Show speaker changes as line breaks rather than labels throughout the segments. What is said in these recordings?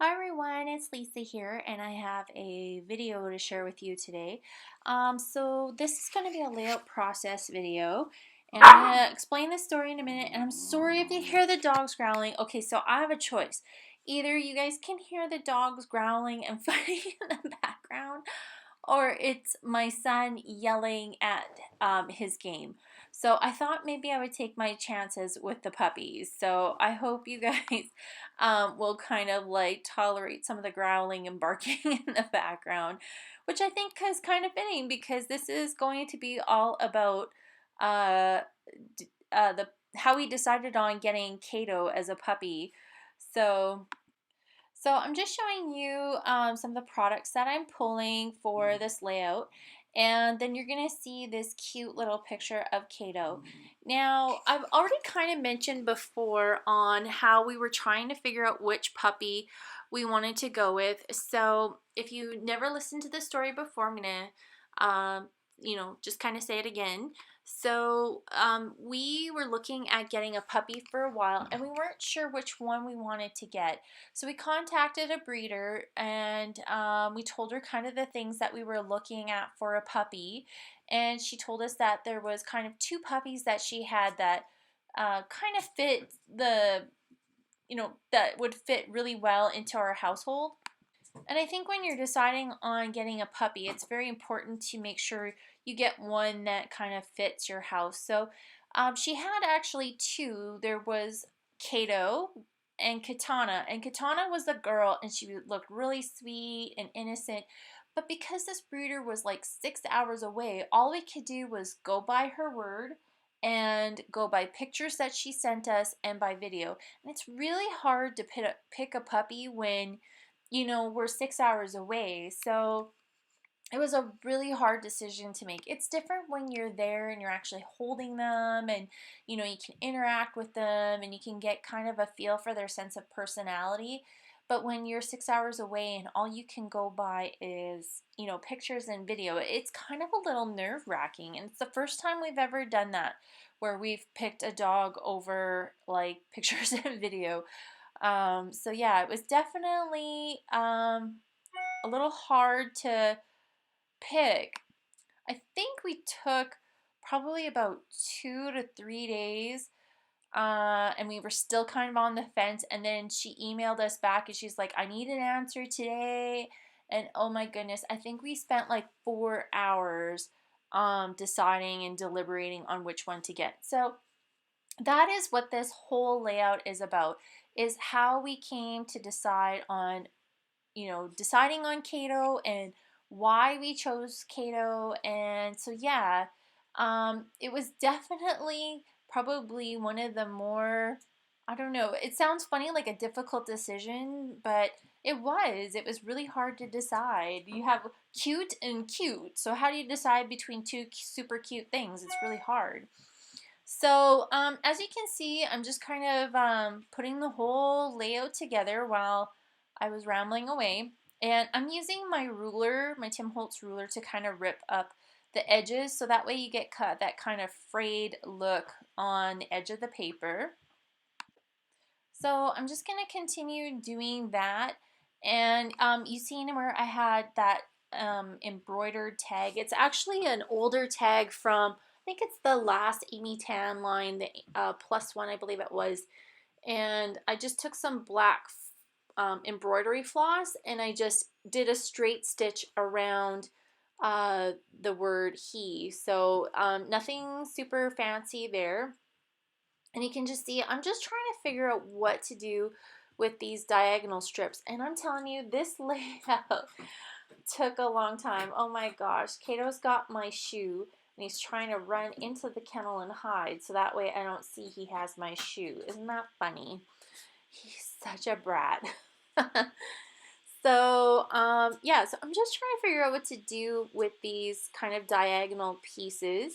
Hi everyone, it's Lisa here, and I have a video to share with you today. So this is going to be a layout process video, and I'm going to explain the story in a minute, and I'm sorry if you hear the dogs growling. Okay, so I have a choice. Either you guys can hear the dogs growling and fighting in the background, or it's my son yelling at his game. So I thought maybe I would take my chances with the puppies. So I hope you guys will kind of like tolerate some of the growling and barking in the background, which I think is kind of fitting because this is going to be all about uh, the how we decided on getting Kato as a puppy. So I'm just showing you some of the products that I'm pulling for this layout, and then you're going to see this cute little picture of Kato. Now, I've already kind of mentioned before on how we were trying to figure out which puppy we wanted to go with. So if you never listened to the story before, I'm going to, just kind of say it again. So we were looking at getting a puppy for a while, and we weren't sure which one we wanted to get. So we contacted a breeder, and we told her kind of the things that we were looking at for a puppy. And she told us that there was kind of two puppies that she had that kind of fit that would fit really well into our household. And I think when you're deciding on getting a puppy, it's very important to make sure you get one that kind of fits your house. So she had actually two. There was Kato and Katana. And Katana was the girl, and she looked really sweet and innocent. But because this breeder was like 6 hours away, all we could do was go by her word and go by pictures that she sent us and by video. And it's really hard to pick a puppy when we're 6 hours away. So it was a really hard decision to make. It's different when you're there and you're actually holding them, and you can interact with them and you can get kind of a feel for their sense of personality. But when you're 6 hours away and all you can go by is pictures and video, it's kind of a little nerve-wracking. And it's the first time we've ever done that, where we've picked a dog over like pictures and video. So yeah, it was definitely a little hard to pick. I think we took probably about 2 to 3 days, and we were still kind of on the fence. And then she emailed us back, and she's like, "I need an answer today." And oh my goodness, I think we spent like 4 hours deciding and deliberating on which one to get. So that is what this whole layout is about, is how we came to decide on deciding on Kato and why we chose Kato. And so yeah, it was definitely probably one of the more, I don't know, it sounds funny, like a difficult decision, but it was really hard to decide. You have cute and cute, so how do you decide between two super cute things? It's really hard. So as you can see, I'm just kind of putting the whole layout together while I was rambling away. And I'm using my ruler, my Tim Holtz ruler, to kind of rip up the edges, so that way you get that kind of frayed look on the edge of the paper. So I'm just going to continue doing that. And you seen where I had that embroidered tag. It's actually an older tag from, I think it's the last Amy Tan line, the plus one, I believe it was. And I just took some black embroidery floss, and I just did a straight stitch around the word he. So nothing super fancy there. And you can just see, I'm just trying to figure out what to do with these diagonal strips. And I'm telling you, this layout took a long time. Oh my gosh, Kato's got my shoe, and he's trying to run into the kennel and hide, so that way I don't see he has my shoe. Isn't that funny? He's such a brat. So, yeah, so I'm just trying to figure out what to do with these kind of diagonal pieces.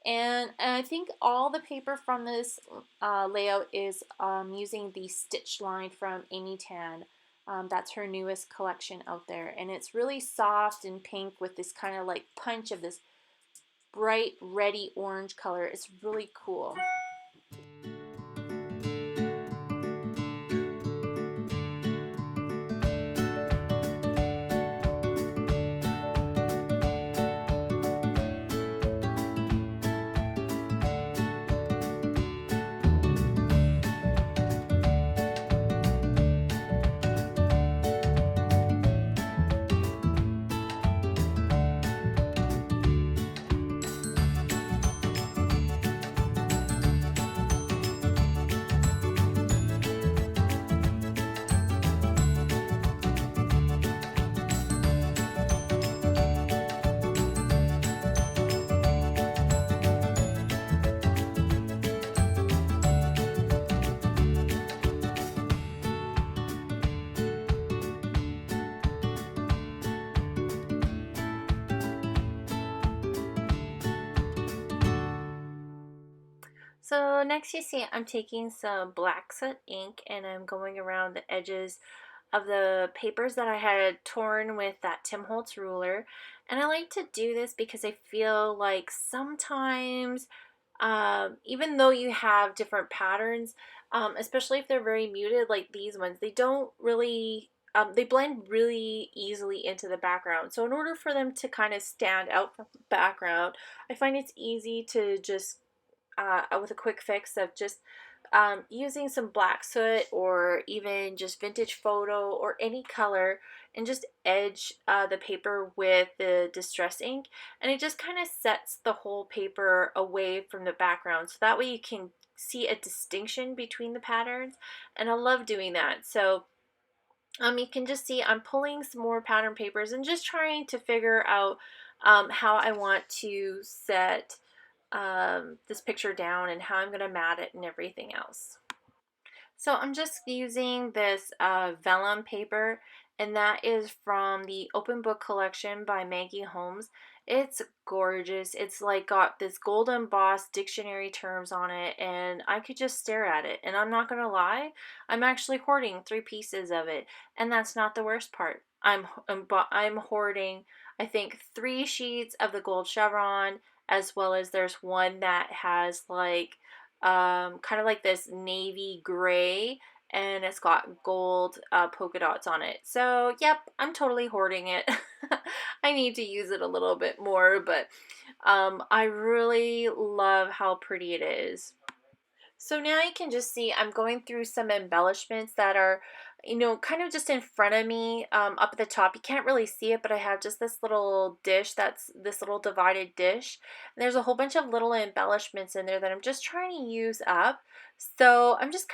And I think all the paper from this layout is using the stitch line from Amy Tan. That's her newest collection out there. And it's really soft and pink with this kind of like punch of this bright reddy orange color. It's really cool. So next you see I'm taking some black soot ink and I'm going around the edges of the papers that I had torn with that Tim Holtz ruler. And I like to do this because I feel like sometimes, even though you have different patterns, especially if they're very muted like these ones, they don't really, they blend really easily into the background. So in order for them to kind of stand out from the background, I find it's easy to just with a quick fix of just using some black soot or even just vintage photo or any color and just edge the paper with the distress ink, and it just kind of sets the whole paper away from the background so that way you can see a distinction between the patterns, and I love doing that. So you can just see I'm pulling some more pattern papers and just trying to figure out how I want to set this picture down and how I'm going to mat it and everything else. So I'm just using this vellum paper, and that is from the Open Book Collection by Maggie Holmes. It's gorgeous. It's like got this gold embossed dictionary terms on it, and I could just stare at it. And I'm not gonna lie, I'm actually hoarding 3 pieces of it, and that's not the worst part. I'm hoarding, I think, 3 sheets of the gold chevron, as well as there's one that has like kind of like this navy gray, and it's got gold polka dots on it. So yep, I'm totally hoarding it. I need to use it a little bit more, but I really love how pretty it is. So now you can just see I'm going through some embellishments that are, kind of just in front of me, up at the top. You can't really see it, but I have just this little dish, that's this little divided dish. And there's a whole bunch of little embellishments in there that I'm just trying to use up. So I'm just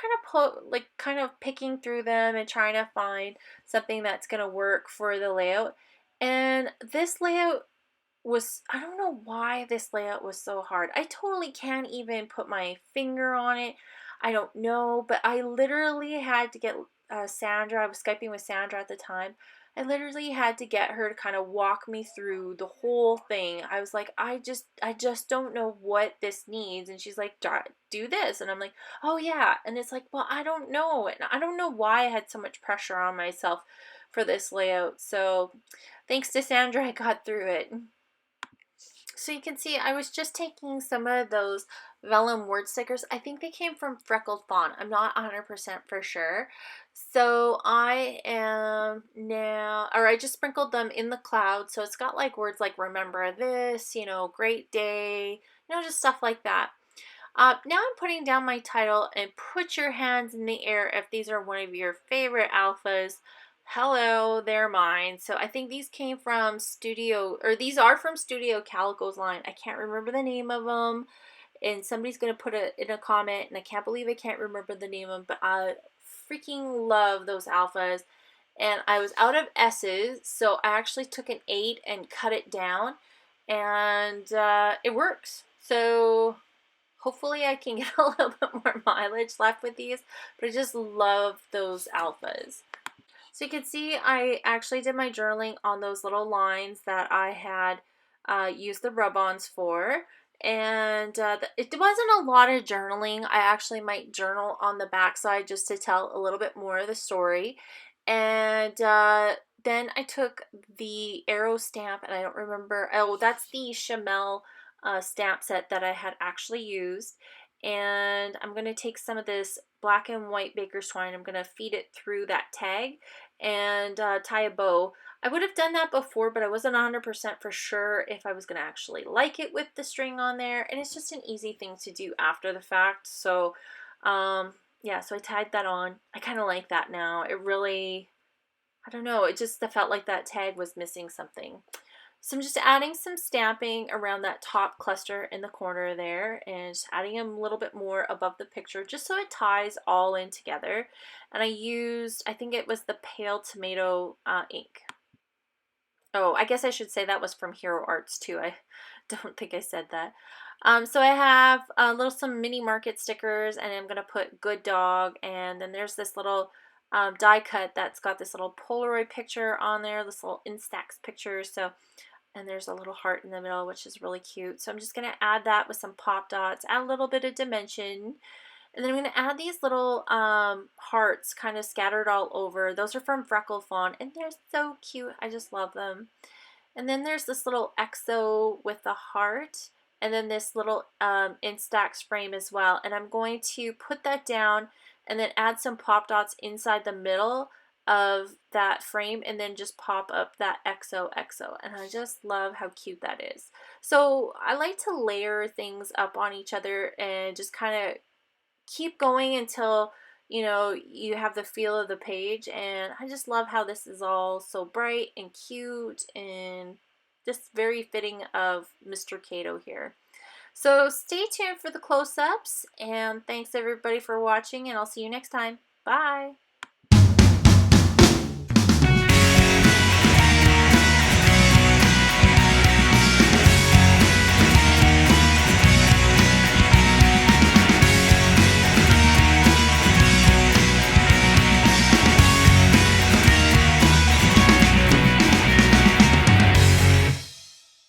kind of picking through them and trying to find something that's going to work for the layout. And this layout was, I don't know why this layout was so hard. I totally can't even put my finger on it. I don't know, but I literally had to get Sandra. I was Skyping with Sandra at the time. I literally had to get her to kind of walk me through the whole thing. I was like, I just don't know what this needs. And she's like, do this. And I'm like, oh yeah. And it's like, well, I don't know. And I don't know why I had so much pressure on myself for this layout. So thanks to Sandra, I got through it. So you can see I was just taking some of those vellum word stickers. I think they came from Freckled Fawn. I'm not 100% for sure. So I am now, or I just sprinkled them in the cloud. So it's got like words like remember this, great day, just stuff like that. Now I'm putting down my title, and put your hands in the air if these are one of your favorite alphas. Hello, they're mine. So I think these came from these are from Studio Calico's line. I can't remember the name of them, and somebody's going to put it in a comment, and I can't believe I can't remember the name of them, but I freaking love those alphas. And I was out of S's, so I actually took an 8 and cut it down, and it works. So hopefully I can get a little bit more mileage left with these, but I just love those alphas. So you can see I actually did my journaling on those little lines that I had used the rub-ons for. And it wasn't a lot of journaling. I actually might journal on the backside just to tell a little bit more of the story. And then I took the arrow stamp, and I don't remember. Oh, that's the Chamel stamp set that I had actually used. And I'm going to take some of this black and white baker's twine. I'm going to feed it through that tag and tie a bow. I would have done that before, but I wasn't 100% for sure if I was going to actually like it with the string on there. And it's just an easy thing to do after the fact. So, yeah, so I tied that on. I kind of like that now. It really, I don't know, it just felt like that tag was missing something. So I'm just adding some stamping around that top cluster in the corner there, and just adding a little bit more above the picture just so it ties all in together. And I used, I think it was the Pale Tomato ink. Oh, I guess I should say that was from Hero Arts too. I don't think I said that. So I have some mini market stickers, and I'm going to put Good Dog, and then there's this little die cut that's got this little Polaroid picture on there, this little Instax picture. So and there's a little heart in the middle, which is really cute. So I'm just going to add that with some pop dots, add a little bit of dimension. And then I'm going to add these little hearts kind of scattered all over. Those are from Freckle Fawn, and they're so cute. I just love them. And then there's this little EXO with the heart, and then this little Instax frame as well. And I'm going to put that down and then add some pop dots inside the middle of that frame, and then just pop up that EXO. And I just love how cute that is. So I like to layer things up on each other and just kind of keep going until you have the feel of the page. And I just love how this is all so bright and cute and just very fitting of Mr. Kato here. So stay tuned for the close-ups, and thanks everybody for watching, and I'll see you next time. Bye!